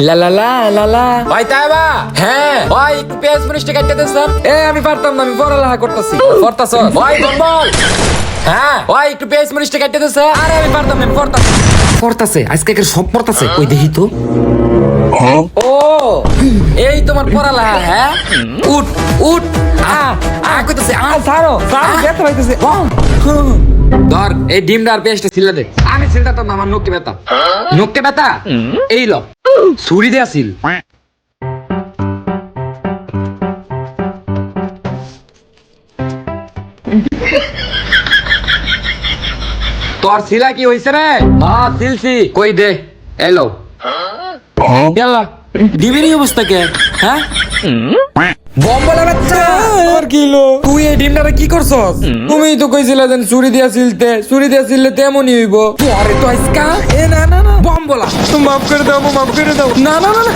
লা লা লা লা লা। ভাই তাইবা হ্যাঁ ভাই একটু পেঁয়াজ মরিচটা কাটতে দেন। আমি পারতাম না, আমি পড়ালেখা করতেছি। পড়তাছ? ভাই বল হ্যাঁ ভাই একটু পেঁয়াজ মরিচটা কাটতে দেন। আরে আমি পারতাম না, আমি পড়তাছি। পড়তাছে আজকে সব পড়তাছে, ওই দেখি তো। ও এই তোমার পড়ালেখা হ্যাঁ উঠ উঠ কইতেছে ছাড়ো ছাড়ো, ব্যথা পাইতেছে। ধর এই ডিমটা আর পেঁয়াজটা ছিলে দে। আমি ছিলতাম না, আমার নখকে ব্যথা। নখকে ব্যথা এই ল ছুরি দিয়ে আসিল। তোর শিলা কি হইছে রে? হ্যাঁ সিলছি। কই দে এলো ইয়াল্লা, ডিমের এই অবস্থা কে? হ্যাঁ বম বলে বাচ্চা তোর কি হলো? তুই এই ডিমটারে কি করছস? তুমিই তো কইছিলা যে চুরি দিয়া ছিলতে, চুরি দিয়া ছিললে তেমনই হইব। তোরে তো আজকা এ না না না, বম বলা মাফ করে দাও, মাফ করে দাও। না না না না